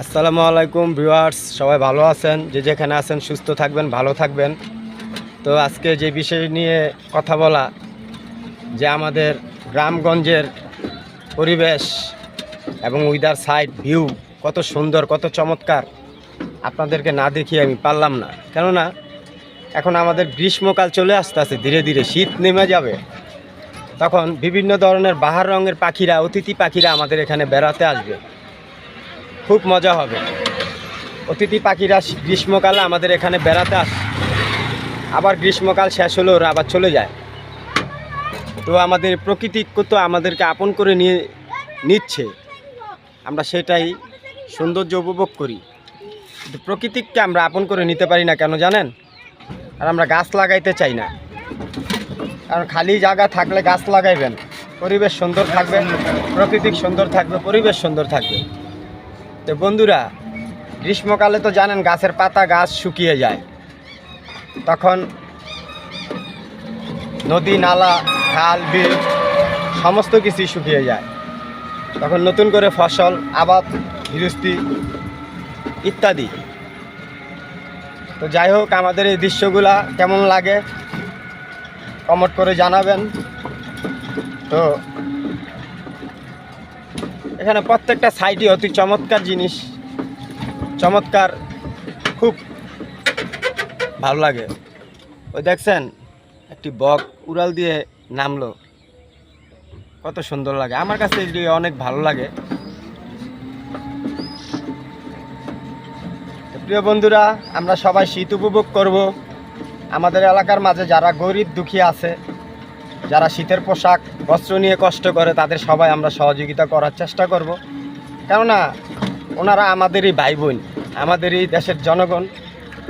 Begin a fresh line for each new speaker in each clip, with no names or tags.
আসসালামু আলাইকুম ভিউয়ার্স, সবাই ভালো আছেন? যে যেখানে আছেন সুস্থ থাকবেন, ভালো থাকবেন। তো আজকে যে বিষয় নিয়ে কথা বলা, যে আমাদের গ্রামগঞ্জের পরিবেশ এবং উইদার সাইড ভিউ কত সুন্দর, কত চমৎকার, আপনাদেরকে না দেখিয়ে আমি পারলাম না। কেননা এখন আমাদের গ্রীষ্মকাল চলে আসতেছে, ধীরে ধীরে শীত নেমে যাবে। তখন বিভিন্ন ধরনের বাহার রঙের পাখিরা, অতিথি পাখিরা আমাদের এখানে বেড়াতে আসবে, খুব মজা হবে। অতিথি পাখিরা গ্রীষ্মকালে আমাদের এখানে বেড়াতে আসে, আবার গ্রীষ্মকাল শেষ হলে ওরা আবার চলে যায়। তো আমাদের প্রকৃতি কত আমাদেরকে আপন করে নিচ্ছে, আমরা সেটাই সৌন্দর্য উপভোগ করি। কিন্তু প্রকৃতিকে আমরা আপন করে নিতে পারি না, কেন জানেন? আর আমরা গাছ লাগাইতে চাই না, কারণ খালি জায়গা থাকলে গাছ লাগাইবেন, পরিবেশ সুন্দর থাকবে, প্রকৃতি সুন্দর থাকবে, পরিবেশ সুন্দর থাকবে। তো বন্ধুরা, গ্রীষ্মকালে তো জানেন গাছের পাতা গাছ শুকিয়ে যায়, তখন নদী নালা খাল বিল সমস্ত কিছুই শুকিয়ে যায়। তখন নতুন করে ফসল আবাদ গৃহস্থী ইত্যাদি। তো যাই হোক, আমাদের এই দৃশ্যগুলা কেমন লাগে কমেন্ট করে জানাবেন। তো এখানে প্রত্যেকটা সাইডই অতি চমৎকার জিনিস, চমৎকার, খুব ভালো লাগে। ওই দেখছেন একটি বক উড়াল দিয়ে নামলো, কত সুন্দর লাগে। আমার কাছে এটি অনেক ভালো লাগে। প্রিয় বন্ধুরা, আমরা সবাই শীত উপভোগ করব। আমাদের এলাকার মাঝে যারা গরিব দুঃখী আছে, যারা শীতের পোশাক বস্ত্র নিয়ে কষ্ট করে, তাদের সবাই আমরা সহযোগিতা করার চেষ্টা করব। কেননা ওনারা আমাদেরই ভাই বোন, আমাদেরই দেশের জনগণ,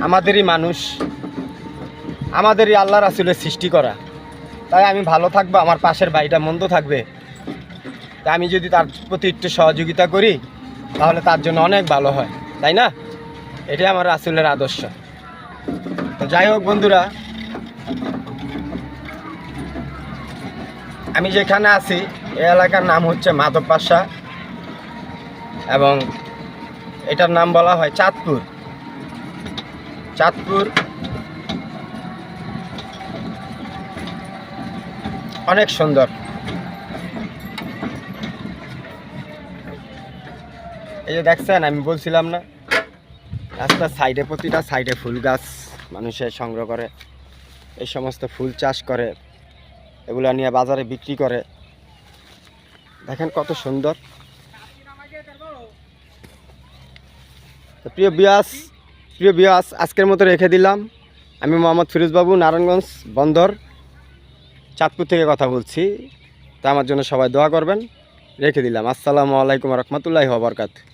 আমাদেরই মানুষ, আমাদেরই আল্লাহ রাসূলের সৃষ্টি করা। তাই আমি ভালো থাকবো, আমার পাশের ভাইটা মন্দ থাকবে। তাই আমি যদি তার প্রতি একটু সহযোগিতা করি, তাহলে তার জন্য অনেক ভালো হয়, তাই না? এটাই আমার রাসূলের আদর্শ। তো যাই হোক বন্ধুরা, আমি যেখানে আছি এই এলাকার নাম হচ্ছে মাধব পাশা, এবং এটার নাম বলা হয় চাঁদপুর। চাঁদপুর অনেক সুন্দর। এই যে দেখছেন, আমি বলছিলাম না, রাস্তার সাইডে প্রতিটা সাইডে ফুল গাছ মানুষের সংগ্রহ করে, এই সমস্ত ফুল চাষ করে, এগুলো নিয়ে বাজারে বিক্রি করে। দেখেন কত সুন্দর। তো প্রিয় বিয়াস, আজকের মতো রেখে দিলাম। আমি মোহাম্মদ ফিরোজ বাবু, নারায়ণগঞ্জ বন্দর চাঁদপুর থেকে কথা বলছি। তা আমার জন্য সবাই দোয়া করবেন। রেখে দিলাম। আসসালামু আলাইকুম রহমতুল্লাহি ওয়া বারাকাতুহু।